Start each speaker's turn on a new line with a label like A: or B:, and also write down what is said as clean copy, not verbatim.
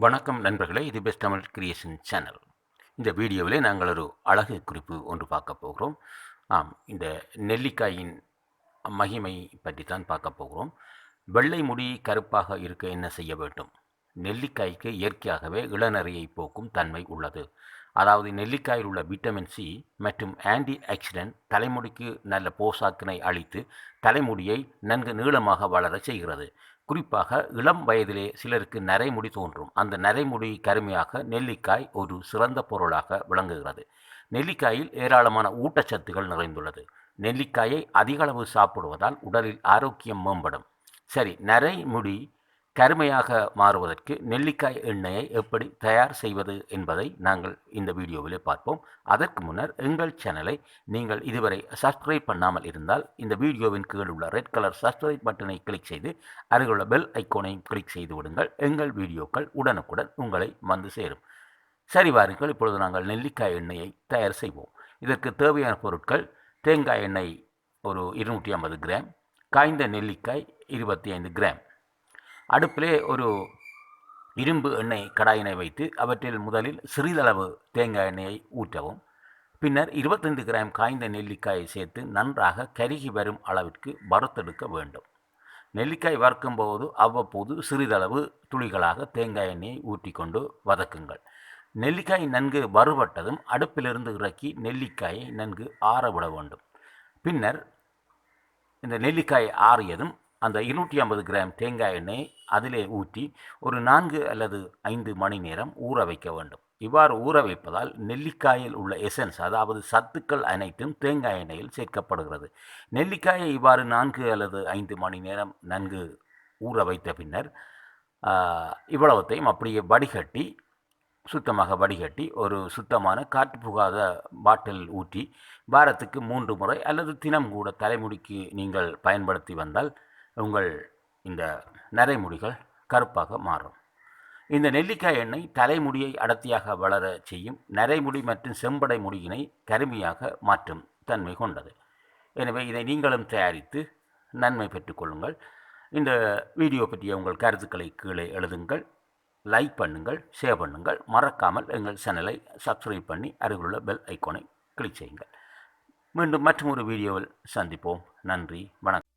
A: வணக்கம் நண்பர்களே, இது பெஸ்ட் தமிழ் கிரியேஷன் சேனல். இந்த வீடியோவிலே நாங்கள் ஒரு அழகு குறிப்பு ஒன்று பார்க்க போகிறோம். இந்த நெல்லிக்காயின் மகிமை பற்றி தான் பார்க்க போகிறோம். வெள்ளை முடி கருப்பாக இருக்க என்ன செய்ய வேண்டும்? நெல்லிக்காய்க்கு இயற்கையாகவே இளநரையை போக்கும் தன்மை உள்ளது. அதாவது நெல்லிக்காயில் உள்ள விட்டமின் சி மற்றும் ஆன்டி ஆக்சிடென்ட் தலைமுடிக்கு நல்ல போசாக்கினை அளித்து தலைமுடியை நன்கு நீளமாக வளர செய்கிறது. குறிப்பாக இளம் வயதிலே சிலருக்கு நரைமுடி தோன்றும். அந்த நரைமுடி கருமையாக நெல்லிக்காய் ஒரு சிறந்த பொருளாக விளங்குகிறது. நெல்லிக்காயில் ஏராளமான ஊட்டச்சத்துக்கள் நிறைந்துள்ளது. நெல்லிக்காயை அதிகளவு சாப்பிடுவதால் உடலில் ஆரோக்கியம் மேம்படும். சரி, நரைமுடி கருமையாக மாறுவதற்கு நெல்லிக்காய் எண்ணெயை எப்படி தயார் செய்வது என்பதை நாங்கள் இந்த வீடியோவிலே பார்ப்போம். அதற்கு முன்னர் எங்கள் சேனலை நீங்கள் இதுவரை சப்ஸ்கிரைப் பண்ணாமல் இருந்தால் இந்த வீடியோவின் கீழ் உள்ள ரெட் கலர் சப்ஸ்கிரைப் பட்டனை கிளிக் செய்து அருகிலுள்ள பெல் ஐக்கோனையும் கிளிக் செய்து விடுங்கள். எங்கள் வீடியோக்கள் உடனுக்குடன் உங்களை வந்து சேரும். சரி, வாருங்கள், இப்பொழுது நாங்கள் நெல்லிக்காய் எண்ணெயை தயார் செய்வோம். இதற்கு தேவையான பொருட்கள்: தேங்காய் எண்ணெய் ஒரு 250 கிராம், காய்ந்த நெல்லிக்காய் 25 கிராம். அடுப்பிலே ஒரு இரும்பு எண்ணெய் கடாயினை வைத்து அவற்றில் முதலில் சிறிதளவு தேங்காய் எண்ணெயை ஊற்றவும். பின்னர் 25 கிராம் காய்ந்த நெல்லிக்காயை சேர்த்து நன்றாக கருகி வரும் அளவிற்கு வறுத்தெடுக்க வேண்டும். நெல்லிக்காய் வறுக்கும்போது அவ்வப்போது சிறிதளவு துளிகளாக தேங்காய் எண்ணெயை ஊற்றி கொண்டு வதக்குங்கள். நெல்லிக்காய் நன்கு வறுபட்டதும் அடுப்பிலிருந்து இறக்கி நெல்லிக்காயை நன்கு ஆற விட வேண்டும். பின்னர் இந்த நெல்லிக்காய் ஆறியதும் அந்த 250 கிராம் தேங்காய் எண்ணெய் அதிலே ஊற்றி ஒரு 4 அல்லது 5 மணி நேரம் ஊற வைக்க வேண்டும். இவ்வாறு ஊற வைப்பதால் நெல்லிக்காயில் உள்ள எசன்ஸ், அதாவது சத்துக்கள் அனைத்தும் தேங்காய் எண்ணெயில் சேர்க்கப்படுகிறது. நெல்லிக்காயை இவ்வாறு 4 அல்லது 5 மணி நேரம் நன்கு ஊற வைத்த பின்னர் இவ்வளவத்தையும் அப்படியே சுத்தமாக வடிகட்டி ஒரு சுத்தமான காற்று புகாத பாட்டில் ஊற்றி வாரத்துக்கு 3 முறை அல்லது தினம் கூட தலைமுடிக்கு நீங்கள் பயன்படுத்தி வந்தால் உங்கள் இந்த நரைமுடிகள் கருப்பாக மாறும். இந்த நெல்லிக்காய் எண்ணெய் தலைமுடியை அடர்த்தியாக வளர செய்யும். நரைமுடி மற்றும் செம்படை முடியினை கருமையாக மாற்றும் தன்மை கொண்டது. எனவே இதை நீங்களும் தயாரித்து நன்மை பெற்றுக்கொள்ளுங்கள். இந்த வீடியோ பற்றிய உங்கள் கருத்துக்களை கீழே எழுதுங்கள். லைக் பண்ணுங்கள், ஷேர் பண்ணுங்கள். மறக்காமல் எங்கள் சேனலை சப்ஸ்கிரைப் பண்ணி அருகிலுள்ள பெல் ஐக்கோனை கிளிக் செய்யுங்கள். மீண்டும் மற்றொரு வீடியோவில் சந்திப்போம். நன்றி, வணக்கம்.